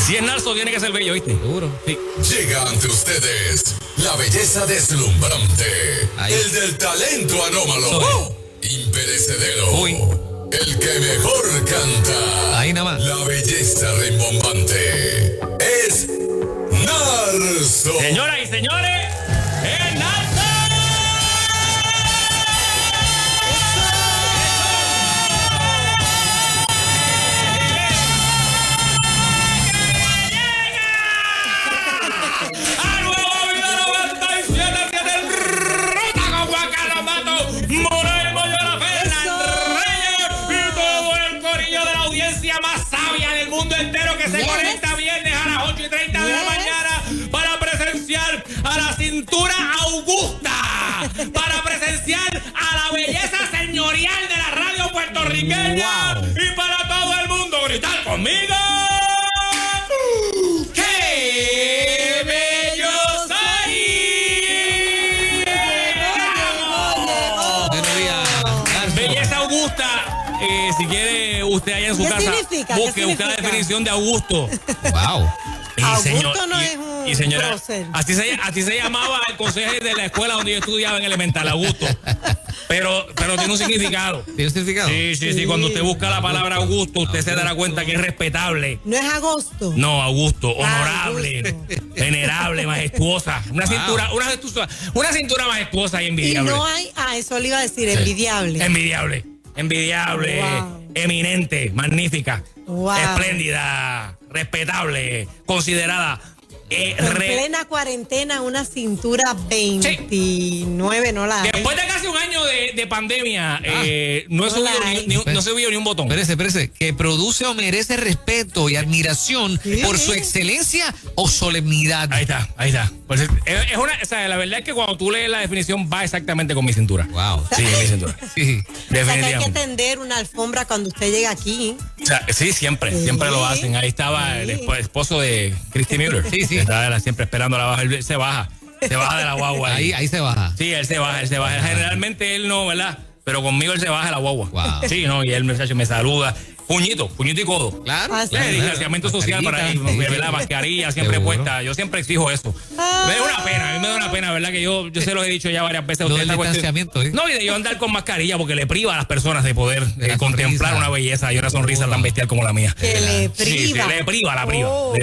Si es narso, tiene que ser bello, ¿viste? Seguro. Sí. Llega ante ustedes la belleza deslumbrante, el del talento anómalo, imperecedero, el que mejor canta. Ahí nada más. La belleza rimbombante es Narso. Señoras y señores, es narso. Se conecta viernes a las 8:30 de la mañana para presenciar a la cintura augusta, para presenciar a la belleza señorial de la radio puertorriqueña. Wow. Y para todo el mundo gritar conmigo. ¡Qué bello soy! Buenos días. Belleza augusta. Si quiere usted allá en su casa, busque la definición de Augusto. Wow. Augusto no es un señora, prócer. así se llamaba el consejero de la escuela donde yo estudiaba en elemental, Augusto. Pero tiene un significado. ¿Tiene un significado? Sí. Cuando usted busca la palabra Augusto, usted se dará cuenta que es respetable. ¿No es agosto? No, Augusto, honorable, venerable, majestuosa. Una cintura majestuosa y envidiable. Y no hay, eso le iba a decir, envidiable. Envidiable, wow. Eminente, magnífica, wow. Espléndida, respetable, considerada. En plena cuarentena, una cintura 29, sí. No la hay. Después de casi un año de pandemia, no he subido ni un botón. Espérese, que produce o merece respeto y admiración por su excelencia o solemnidad. Ahí está. Pues es una, o sea, la verdad es que cuando tú lees la definición va exactamente con mi cintura. Wow. Sí, mi cintura. Sí, definitivamente. O sea, que hay que tender una alfombra cuando usted llega aquí. O sea, sí, siempre lo hacen. Ahí estaba el esposo de Christy Müller. Sí. Estaba siempre esperando la baja. Él se baja de la guagua. Ahí se baja. Sí, él se baja. Generalmente él no, ¿verdad? Pero conmigo él se baja de la guagua. Wow. Sí, ¿no? Y él me saluda. Puñito y codo. Claro. Distanciamiento social para ahí, ¿verdad? Mascarilla siempre puesta. Yo siempre exijo eso. Me da una pena, a mí me da una pena, ¿verdad? Que yo se lo he dicho ya varias veces a ustedes. Distanciamiento, No, y de yo andar con mascarilla porque le priva a las personas de poder contemplar una belleza y una sonrisa tan bestial como la mía. Que le priva. Sí, le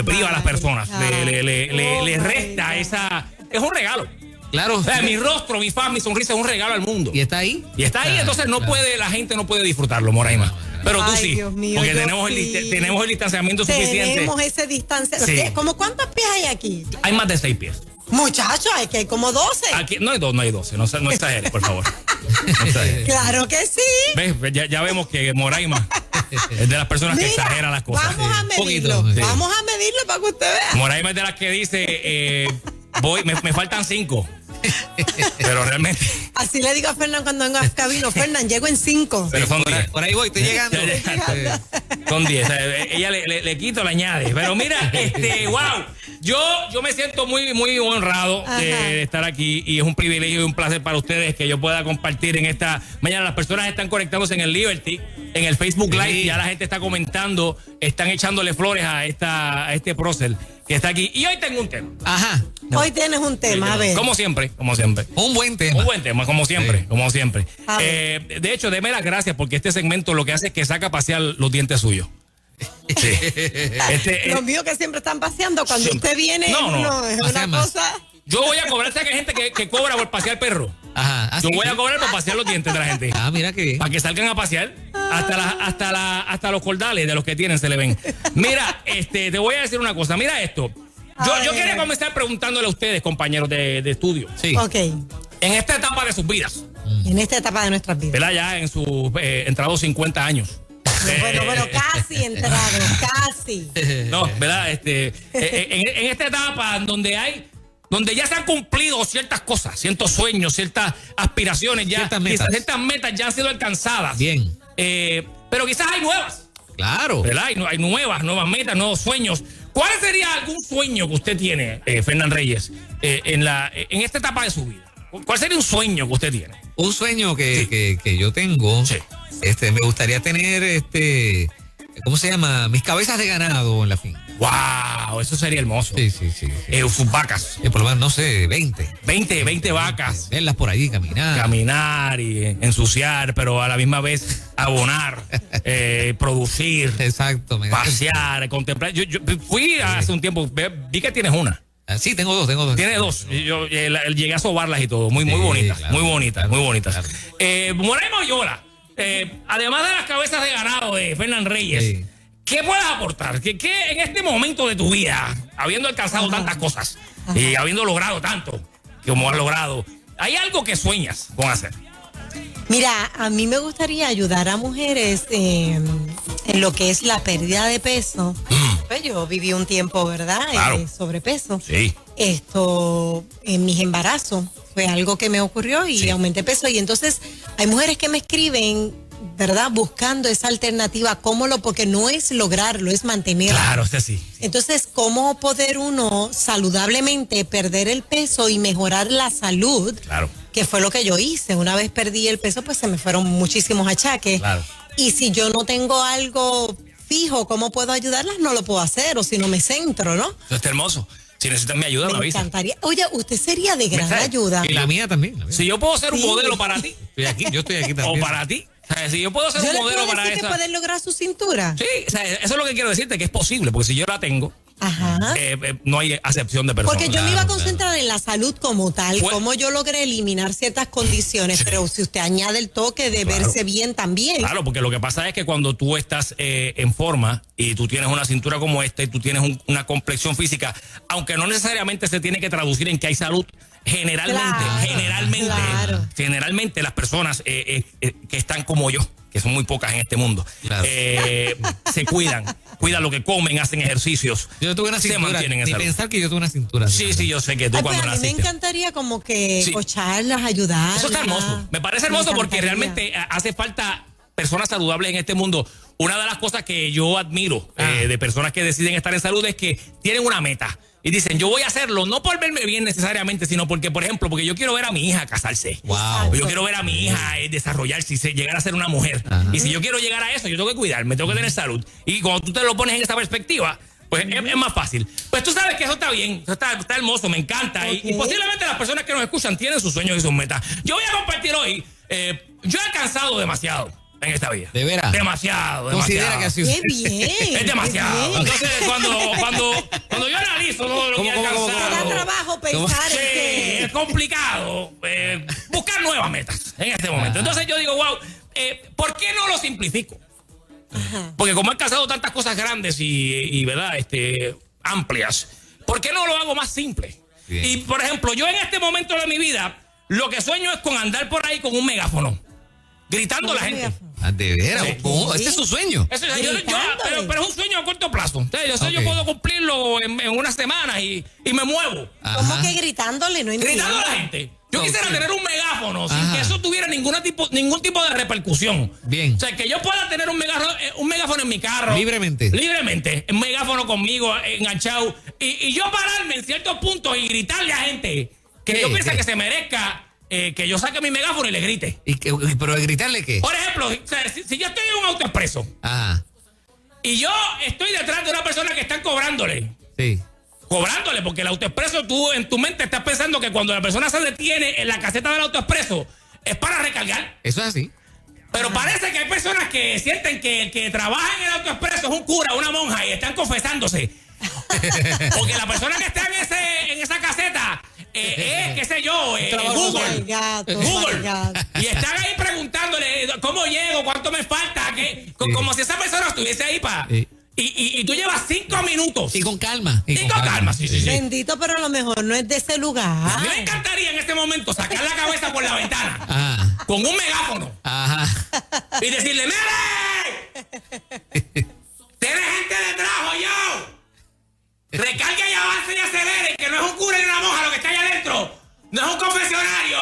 priva a las personas. Le resta esa. Es un regalo. Claro. O sea, mi rostro, mi faz, mi sonrisa es un regalo al mundo. ¿Y está ahí? Entonces la gente no puede disfrutarlo, Moraima. Pero tú sí, Dios mío, porque tenemos el distanciamiento suficiente. Tenemos ese distanciamiento. Sí. ¿Cómo cuántos pies hay aquí? Hay más de 6 pies. Muchachos, hay como 12. Aquí, no hay 12, no exageres, por favor. No exageres. Claro que sí. ¿Ves? Ya vemos que Moraima es de las personas que exageran las cosas. Vamos a medirlo. Sí. Vamos a medirlo para que usted vea. Moraima es de las que dice, me faltan 5. Pero realmente. Así le digo a Fernán cuando vengo a cabino. Fernán, llego en 5. Pero son 10. Por ahí voy, estoy llegando. Son 10. Ella le quito, le añade. Pero mira, wow. Yo me siento muy, muy honrado de estar aquí y es un privilegio y un placer para ustedes que yo pueda compartir en esta mañana. Las personas están conectándose en el Liberty, en el Facebook Live. Ya la gente está comentando, están echándole flores a este prócer que está aquí. Y hoy tengo un tema. Hoy tienes un tema, a ver. Como siempre. Un buen tema, como siempre. De hecho, deme las gracias porque este segmento lo que hace es que saca a pasear los dientes suyos. Sí. Los míos que siempre están paseando cuando usted viene. No, es una cosa. Yo voy a cobrar, ¿sabes que hay gente que cobra por pasear perro? Yo voy a cobrar por pasear los dientes de la gente. Mira qué bien. Para que salgan a pasear. Hasta los cordales de los que tienen se le ven. Mira, te voy a decir una cosa. Mira esto. Yo quería comenzar preguntándole a ustedes, compañeros de estudio. Sí. Ok. En esta etapa de sus vidas. En esta etapa de nuestras vidas. ¿Verdad? Ya en sus entrados 50 años. Bueno, casi entrado, casi. No, ¿verdad? En esta etapa donde ya se han cumplido ciertas cosas, ciertos sueños, ciertas aspiraciones, ciertas metas ya han sido alcanzadas. Bien. Pero quizás hay nuevas. Claro. ¿Verdad? Hay nuevas metas, nuevos sueños. ¿Cuál sería algún sueño que usted tiene, Fernán Reyes, en esta etapa de su vida? ¿Cuál sería un sueño que usted tiene? Un sueño que yo tengo. Sí. Me gustaría tener, ¿cómo se llama? Mis cabezas de ganado en la finca. ¡Wow! Wow, eso sería hermoso. Sí. Sus vacas. Por lo menos, no sé, 20. 20 vacas. Verlas por ahí caminar. Caminar y ensuciar, pero a la misma vez abonar, producir, Exacto. pasear, contemplar. Yo fui hace un tiempo, vi que tienes una. Sí, tengo dos. Tiene dos. Yo llegué a sobarlas y todo. Muy bonitas, claro, muy bonitas, claro, muy bonitas. claro. Moreno Yola, además de las cabezas de ganado de Fernán Reyes, Sí. ¿qué puedes aportar? ¿Qué en este momento de tu vida, habiendo alcanzado tantas cosas y habiendo logrado tanto como has logrado, hay algo que sueñas con hacer? Mira, a mí me gustaría ayudar a mujeres en lo que es la pérdida de peso. Pues yo viví un tiempo, ¿verdad? Claro. Sobrepeso. Sí. Esto, en mis embarazos, fue algo que me ocurrió y aumenté peso. Y entonces hay mujeres que me escriben, ¿verdad? Buscando esa alternativa, porque no es lograrlo, es mantenerlo. Claro, sí. Entonces, ¿cómo poder uno saludablemente perder el peso y mejorar la salud? Claro. Que fue lo que yo hice. Una vez perdí el peso, pues se me fueron muchísimos achaques. Claro. Y si yo no tengo algo fijo, ¿cómo puedo ayudarlas? No lo puedo hacer, o si no me centro, ¿no? Eso está hermoso. Si necesitas mi ayuda, me avisa. encantaría. Oye, usted sería de gran ¿Sabes? ayuda. Y la mía también. La mía. Si yo puedo ser un Sí. modelo para ti, Yo estoy aquí también. o para ti, o sea, si yo puedo ser Yo un le modelo puedo para decir que esa. pueden lograr su cintura. Sí, o sea, eso es lo que quiero decirte, que es posible, porque si yo la tengo, Ajá. no hay acepción de personas. Porque yo me iba a concentrar en la salud como tal, Fue- cómo yo logré eliminar ciertas condiciones, pero si usted añade el toque de Claro. verse bien también. Claro, porque lo que pasa es que cuando tú estás en forma y tú tienes una cintura como esta y tú tienes una complexión física, aunque no necesariamente se tiene que traducir en que hay salud, generalmente las personas que están como yo, que son muy pocas en este mundo, Claro. se cuidan lo que comen, hacen ejercicios. Yo tuve una se cintura. mantienen en Ni salud. pensar que yo tuve una cintura. Sí, yo sé que tú Ay, cuando pues a mí me naciste. encantaría como que Sí. cocharlas, ayudarlas. Eso está hermoso. Me parece hermoso porque realmente hace falta personas saludables en este mundo. Una de las cosas que yo admiro de personas que deciden estar en salud es que tienen una meta. Y dicen, yo voy a hacerlo, no por verme bien necesariamente, sino porque, por ejemplo, porque yo quiero ver a mi hija casarse. Wow. Yo quiero ver a mi hija desarrollarse y llegar a ser una mujer. Ajá. Y si yo quiero llegar a eso, yo tengo que cuidarme, tengo que tener salud. Y cuando tú te lo pones en esa perspectiva, pues es más fácil. Pues tú sabes que eso está bien, eso está hermoso, me encanta. Ok. Y posiblemente las personas que nos escuchan tienen sus sueños y sus metas. Yo voy a compartir hoy, yo he alcanzado demasiado en esta vida. ¿De veras? Demasiado. Considera que ha sido. ¡Qué bien! Es demasiado. qué bien. Entonces, cuando yo analizo todo lo que he ¿Cómo? alcanzado, Me da trabajo pensar sí, en que... es complicado buscar nuevas metas en este momento. Entonces yo digo, wow, ¿por qué no lo simplifico? Porque como he alcanzado tantas cosas grandes y ¿verdad? Amplias, ¿por qué no lo hago más simple? Bien. Y por ejemplo, yo en este momento de mi vida, lo que sueño es con andar por ahí con un megáfono, gritando a la gente. ¿De veras? Sí. ¿Cómo? ¿Ese es tu sueño? Eso, Gritándole. pero es un sueño a corto plazo. Entonces, yo Ok. puedo cumplirlo en unas semanas y me muevo. ¿Cómo Ajá. que gritándole? No entiendo. Gritando a la gente. Yo Ok. quisiera tener un megáfono sin Ajá. que eso tuviera ningún tipo de repercusión. Bien. O sea, que yo pueda tener un megáfono en mi carro. Libremente. Libremente. Un megáfono conmigo enganchado. Y yo pararme en ciertos puntos y gritarle a gente que ¿Qué? yo piense ¿Qué? que se merezca que yo saque mi megáfono y le grite. ¿Pero gritarle qué? Por ejemplo, o sea, si yo estoy en un autoexpreso Ajá. y yo estoy detrás de una persona que están cobrándole, porque el autoexpreso, tú en tu mente estás pensando que cuando la persona se detiene en la caseta del autoexpreso es para recargar. Eso es así. Pero parece que hay personas que sienten que el que trabaja en el autoexpreso es un cura, una monja y están confesándose. Porque la persona que está en esa caseta es, qué sé yo, Oh my God, oh Google. my God. Y están ahí preguntándole cómo llego, cuánto me falta, como si esa persona estuviese ahí para... Sí. Y tú llevas 5 minutos. Y con calma. Y con calma, sí. Bendito, pero a lo mejor no es de ese A lugar. mí me encantaría en este momento sacar la cabeza por la ventana Ajá. con un megáfono Ajá. y decirle, ¡Mire! ¡Tienes gente detrás, yo! Recargue y avance y acelere, que no es un cura ni una monja lo que está allá adentro. No es un confesionario.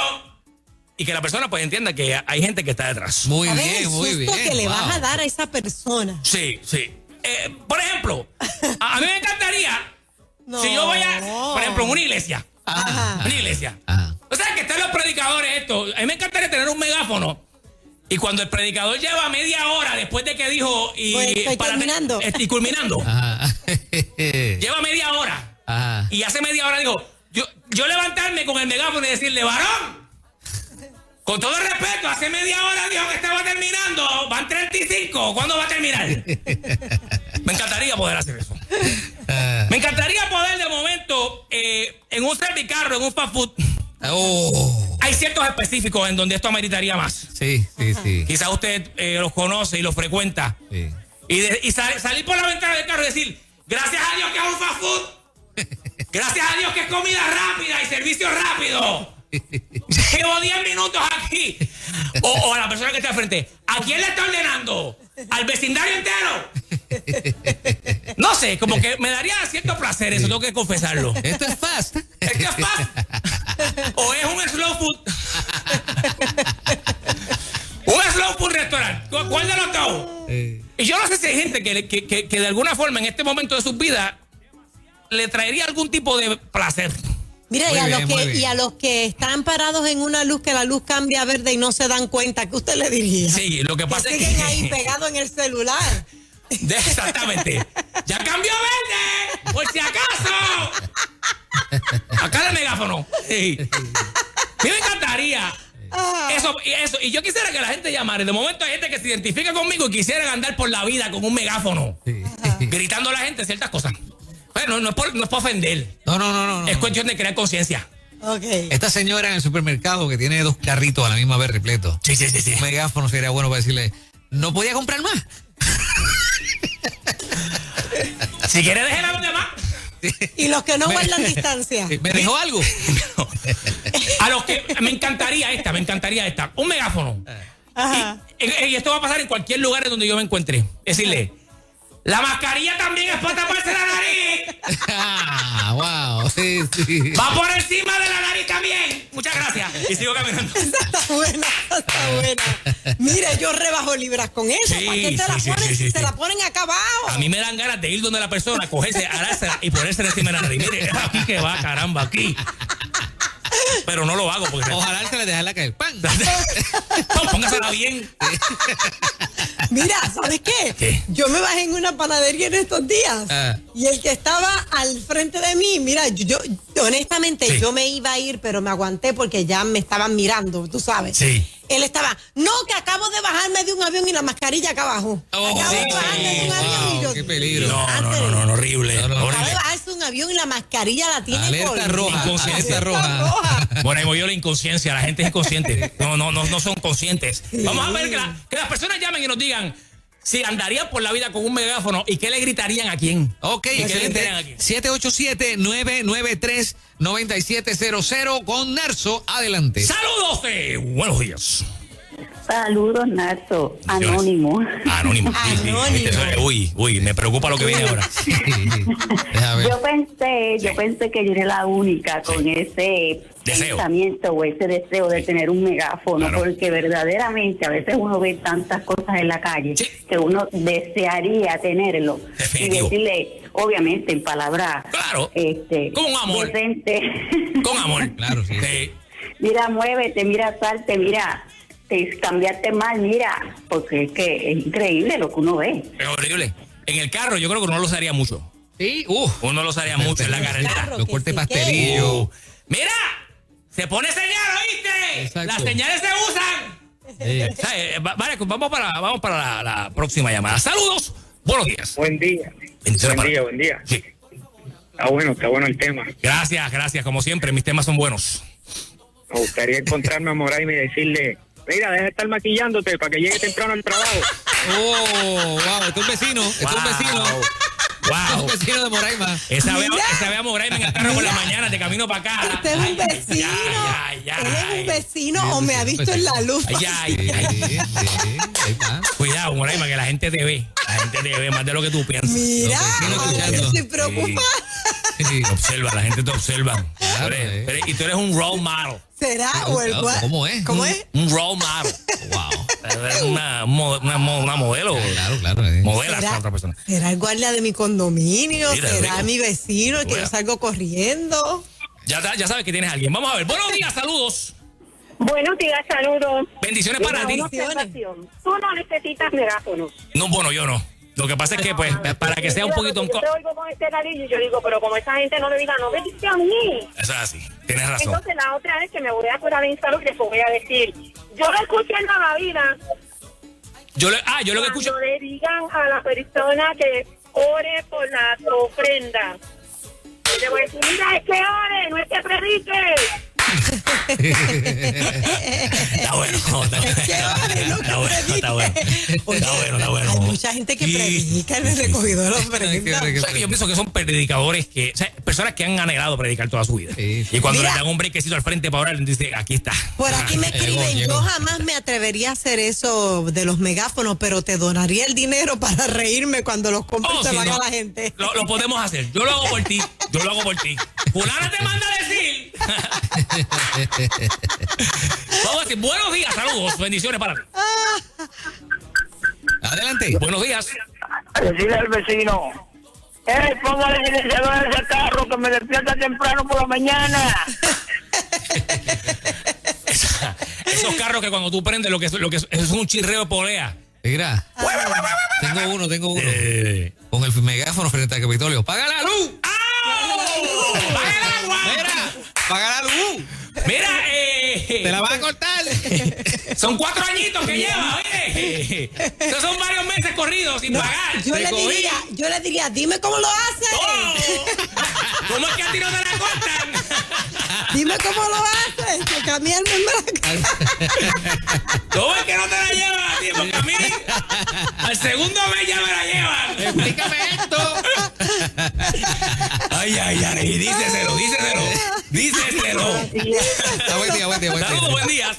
Y que la persona pues entienda que hay gente que está detrás. Muy A ver, bien, el muy susto bien. que le vas Wow. a dar a esa persona. Sí. Por ejemplo, a mí me encantaría No. si yo voy por ejemplo, en una iglesia. Ajá. Una iglesia. Ajá. O sea, que están los predicadores estos. A mí me encantaría tener un megáfono. Y cuando el predicador lleva media hora después de que dijo... Pues estoy culminando. Y culminando. Ajá. Lleva media Y hace media hora dijo, yo levantarme con el megáfono y decirle, varón, con todo el respeto, hace media hora dijo que estaba terminando, van 35, ¿cuándo va a terminar? Me encantaría poder hacer eso. Me encantaría poder de momento, en un servicarro, en un fast food, hay ciertos específicos en donde esto ameritaría más. Sí. Quizás usted los conoce y los frecuenta. Sí. Y salir por la ventana del carro y decir, gracias a Dios que es un fast food. Gracias a Dios que es comida rápida y servicio rápido. Llevo 10 minutos aquí. O a la persona que está al frente. ¿A quién le está ordenando? ¿Al vecindario entero? No sé, como que me daría cierto placer eso, tengo que confesarlo. Esto es fast. ¿Esto es fast? ¿O es un slow food? Un slow food restaurant. ¿Cuál de los dos? Y yo no sé si hay gente que de alguna forma en este momento de su vida le traería algún tipo de placer. Mira, y a los que están parados en una luz, que la luz cambia a verde y no se dan cuenta, ¿qué usted le diría? Sí, lo que pasa es que siguen ahí pegados en el celular. Exactamente. ¡Ya cambió a verde! ¡Por si acaso! Acá el megáfono. Sí. A mí me encantaría. Eso. Y yo quisiera que la gente llamara. De momento hay gente que se identifica conmigo y quisiera andar por la vida con un megáfono. Gritando a la gente ciertas cosas. Bueno, no es por ofender. No. Es cuestión de crear conciencia. Okay. Esta señora en el supermercado que tiene 2 carritos a la misma vez repletos. Sí. Un megáfono sería bueno para decirle, ¿no podía comprar más? Si quiere, déjela a los demás. Y los que no guardan distancia. ¿Me dejó algo? A los que me encantaría esta. Un megáfono. Ajá. Y esto va a pasar en cualquier lugar donde yo me encuentre. Decirle, la mascarilla también es para taparse la nariz. Wow. Sí. Va por encima de la nariz también. Muchas gracias. Y sigo caminando. Esa está buena. Mire, yo rebajo libras con eso. Sí, ¿Para qué se la ponen acá abajo? A mí me dan ganas de ir donde la persona, cogerse, arársela y ponerse encima de la nariz. Mire, aquí que va, caramba, aquí. Pero no lo hago porque... Ojalá se le dejara caer. ¡Pam! No, póngasela bien. Mira, ¿sabes qué? ¿Qué? Yo me bajé en una panadería en estos días y el que estaba al frente de mí, mira, yo honestamente yo me iba a ir, pero me aguanté porque ya me estaban mirando, tú sabes. Sí. Él estaba, no, que acabo de bajarme de un avión y la mascarilla acá abajo. Acabo de bajarme de un avión y yo... ¡Qué peligro! No, horrible. Acaba de bajarse de un avión y la mascarilla la tiene Alerta roja. Inconsciencia roja. Bueno, ahí voy yo la inconsciencia. La gente es inconsciente. No son conscientes. Vamos a ver que las personas llamen y nos digan si andarían por la vida con un megáfono y qué le gritarían a quién. Ok, ¿Y qué le gritarían a quién? 787-993-9700 con Narso. Adelante. Saludos. Buenos días. Saludos, Narso. Anónimo. Anónimo. Sí. Uy, me preocupa lo que viene ahora. Deja ver. Yo pensé que yo era la única con ese pensamiento o ese deseo de tener un megáfono, claro. Porque verdaderamente a veces uno ve tantas cosas en la calle que uno desearía tenerlo. Definitivo. Y decirle, obviamente, en palabras con amor. decentes. Con amor. Claro, sí. Mira, muévete, mira, salte, mira. Cambiarte mal, mira, porque es que es increíble lo que uno ve. Es horrible. En el carro yo creo que uno lo usaría mucho. Sí, uno lo usaría mucho en la carretera. Los cortes pastelillos. Mira, se pone señal, ¿oíste? Exacto. Las señales se usan. Vale, vamos para la próxima llamada. Saludos. Buenos días. Buen día. Buen día. Sí. Está bueno el tema. Gracias. Como siempre, mis temas son buenos. Me gustaría encontrarme a Moraima y decirle, mira, deja de estar maquillándote para que llegue temprano al trabajo. Wow, este es un vecino. Wow. Un vecino de Moraima. Esa ve a Moraima en el carro por la mañana de camino para acá. Este es un vecino. Él es un vecino o me ha visto en la luz. Ahí está. Cuidado, Moraima, que la gente te ve. La gente te ve más de lo que tú piensas. Mira, escuchando. estoy preocupada. Sí. Observa, la gente te observa. Claro, Y tú eres un role model. ¿Será? ¿O el ¿Cómo es? ¿Cómo es? Un role model. Wow. Eres una modelo. Claro. Modelas a otra persona. ¿Será el guardia de mi condominio? Mira, ¿Será rico. mi vecino que yo salgo corriendo? Ya sabes que tienes a alguien. Vamos a ver. Buenos días, saludos. Buenos días, saludos. Bendiciones para ti. Una observación. Tú no necesitas megáfono. No, bueno, yo no. Lo que pasa es que, pues, para que sea un poquito... Yo te oigo con este nariz y yo digo, pero como esa gente no le diga, no me dice a mí. Eso es así, tienes razón. Entonces la otra vez que me voy a curar en salud, les voy a decir, yo lo escuché en la vida. Yo lo que escucho... Cuando le digan a la persona que ore por las ofrendas. Yo le voy a decir, mira, es que ore, no es que predique. Está bueno, está bueno. Hay mucha gente que predica en el recogido de los ofrendas. O sea, que yo pienso que son predicadores que, o sea, personas que han anhelado predicar toda su vida. Sí. Y cuando Mira, le dan un brequecito al frente para orar, dice, aquí está. Por aquí me escriben, llegó. yo jamás me atrevería a hacer eso de los megáfonos, pero te donaría el dinero para reírme cuando los compres Oh, se sí, van no. a la gente. Lo podemos hacer. Yo lo hago por ti. Fulana te manda a decir. Vamos a decir, buenos días, saludos, bendiciones para ti. Adelante. Buenos días. Decirle al vecino, póngale silenciador a ese carro que me despierta temprano por la mañana. Esos carros que cuando tú prendes lo que es un chirreo de polea. Mira, tengo uno. Con el megáfono frente al Capitolio. ¡Paga la luz! ¡Paga el agua! Mira, paga la luz. Mira, Te la vas a cortar. son 4 añitos que lleva, oye. Esos son varios meses corridos sin pagar. Yo Te cogí. le diría, dime cómo lo haces. Oh, ¿cómo es que a ti no te la cortan? Dime cómo lo haces. Que cambiarme ¿Cómo es que no te la llevan a ti? Porque a mí, al segundo mes ya me la llevan. Explícame esto. Ay, díceselo. Buen día. Saludos, buen día.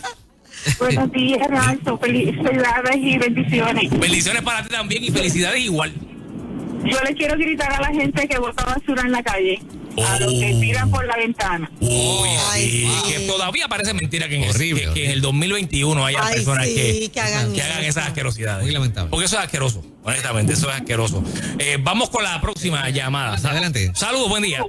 Buenos días, Ranzo. Felicidades y bendiciones. Bendiciones para ti también y felicidades igual. Yo le quiero gritar a la gente que bota basura en la calle. A los que tiran por la ventana. Uy, Ay, sí, sí. que todavía parece mentira que en, Horrible, que en el 2021 haya Ay, personas sí, que hagan esas eso. asquerosidades. Muy lamentable. Porque eso es asqueroso, honestamente, eso es asqueroso. Vamos con la próxima llamada. Adelante. Saludos, buen día.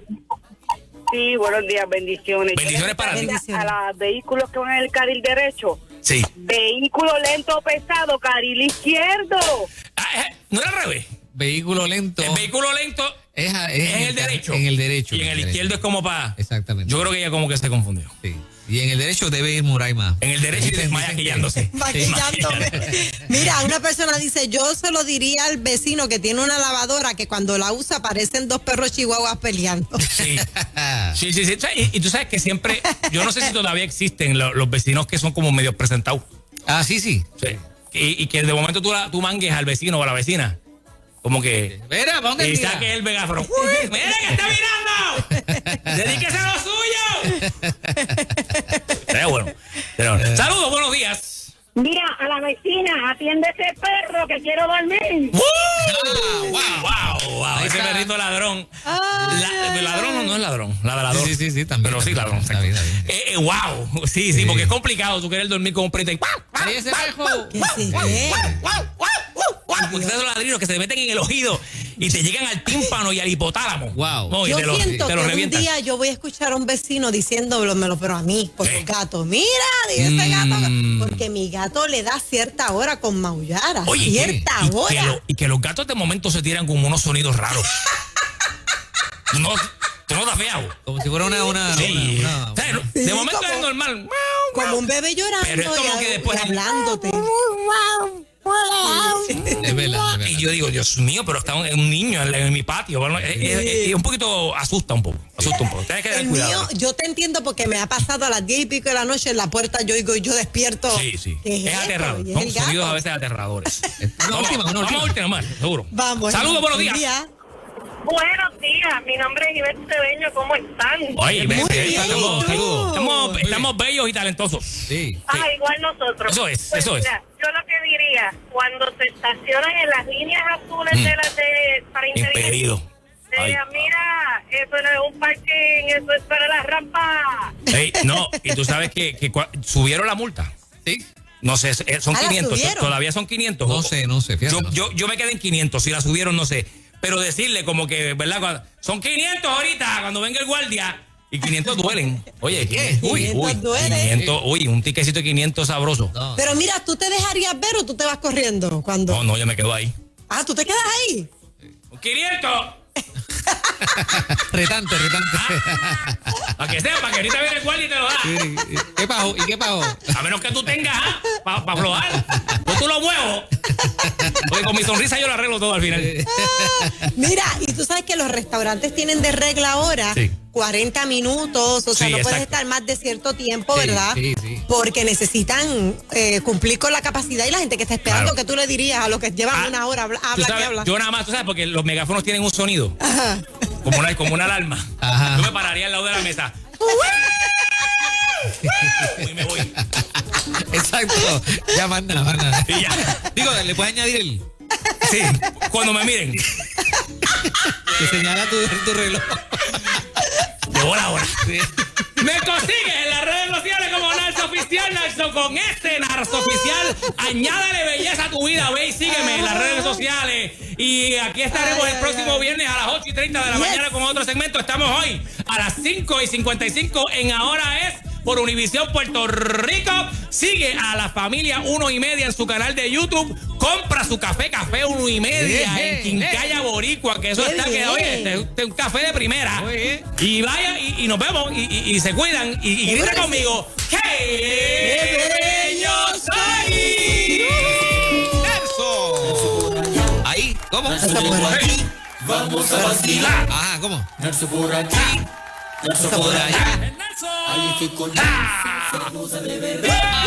Sí, buenos días, bendiciones. Bendiciones para ti. Bendiciones. A los vehículos que van en el carril derecho. Sí. Vehículo lento o pesado, carril izquierdo. ¿No era al revés? Vehículo lento. El vehículo lento es en el derecho. En el derecho. Y en el izquierdo es como para... Exactamente. Yo creo que ella como que se confundió. Sí. Y en el derecho debe ir Muraima. En el derecho y Dicen que- maquillándose. Maquillándome. Mira, una persona dice, yo se lo diría al vecino que tiene una lavadora que cuando la usa parecen 2 perros chihuahuas peleando. Sí. Sí. O sea, y tú sabes que siempre, yo no sé si todavía existen los vecinos que son como medio presentados. Ah, sí. Sí. Y que de momento tú mangues al vecino o a la vecina. Como que... Mira, ¿dónde Y saque el megáfono. ¡Uy, mira que está mirando! ¡Dedíquese a lo suyo! Sería bueno. Saludos, buenos días. Mira, a la vecina, atiende ese perro que quiero dormir. ¡Wow! Ahí Ese está. perrito ladrón. Ladrón no es ladrón. Ladrador. Sí, también. Pero sí, ladrón. Está bien. ¡Wow! Sí, porque es complicado. Tú quieres dormir con un perrito y... Ahí ese viejo. ¿Qué se ve? Porque esos ladridos que se meten en el oído y te llegan al tímpano y al hipotálamo. Wow. No, y Yo te lo siento que un revientan. día yo voy a escuchar a un vecino diciéndomelo, pero a mí, por Sí. los gatos. Mira, dice ese gato. Porque mi gato le da cierta hora con maullar. A Oye, cierta hora. y que los gatos de momento se tiran como unos sonidos raros. ¿Tú no te has fijado? Como si fuera una Sí. O sea, de Sí, momento como- es normal. Como un bebé llorando Pero es como que después- y hablándote. Es verdad. Y yo digo, Dios mío, pero está un niño en mi patio. Bueno, un poquito asusta un poco. Tienes que tener El cuidado. mío, yo te entiendo porque me ha pasado a las 10 y pico de la noche en la puerta, yo oigo y yo despierto. Sí. ¿Qué Es esto? aterrador. Y es Son el gato. sonidos a veces aterradores. Una última. Vamos a última más, seguro. Vamos. Saludos, buenos buen días. día. Buenos días, mi nombre es Ivette Cedeño, ¿cómo están? Oye, Muy bien, estamos ¿y tú? bellos y talentosos. Sí. Igual nosotros. Eso es. Mira, yo lo que diría, cuando se estacionan en las líneas azules de las para Impedido. Ay. mira, eso no es un parking, eso es para la rampa. Ey, no, y tú sabes que subieron la multa. Sí. No sé, son Ah, ¿la 500. subieron? Todavía son 500. No sé. Fíjate, no sé. Yo me quedé en 500. Si la subieron, no sé. Pero decirle como que, ¿verdad? Son 500 ahorita cuando venga el guardia. Y 500 duelen. Oye, ¿qué? 500 duele. 500, un tiquecito de 500 sabroso. No. Pero mira, ¿tú te dejarías ver o tú te vas corriendo? Cuando... No, yo me quedo ahí. Ah, ¿tú te quedas ahí? Un 500. Retante. Para que sepa que ahorita viene el guardia y te lo da. ¿Qué pago? ¿Y qué pago? A menos que tú tengas, para aflojar. Pues tú lo muevo. Porque con mi sonrisa yo lo arreglo todo al final. Mira, y tú sabes que los restaurantes tienen de regla ahora Sí. 40 minutos, o sea, Sí, no puedes exacto. estar más de cierto tiempo, Sí, ¿verdad? sí. Porque necesitan cumplir con la capacidad y la gente que está esperando, Claro. que tú le dirías a los que llevan una hora, Tú habla sabes, que habla. yo nada más, tú sabes, porque los megáfonos tienen un sonido. Como una alarma. Ajá. Yo me pararía al lado de la mesa. Y me voy. Exacto. Ya más nada. Y ya. Digo, le puedes añadir el Sí, cuando me miren. que señala tu reloj. Llegó la hora. Sí. Me consigues en las redes sociales como Narso Oficial, Narso con Narso Oficial. Añádale belleza a tu vida, ve y sígueme en las redes sociales. Y aquí estaremos el próximo viernes a las 8:30 de la mañana con otro segmento. Estamos hoy a las 5:55 en Ahora Es por Univisión Puerto Rico. Sigue a la familia 1:30 en su canal de YouTube. Compra su café 1:30 en Quincaya Boricua, que eso Qué está que bien. oye, este es un café de primera. Muy bien. Y vaya y nos vemos y se cuidan y grita Seguro que conmigo. ¡Qué bello soy! Nelson. Ahí, ¿cómo? Hey, Vamos a vacilar. Ajá, ¿cómo? Narso por aquí. Narso Por allá. el Nelson. Ahí estoy con ¡Ah! de verdad.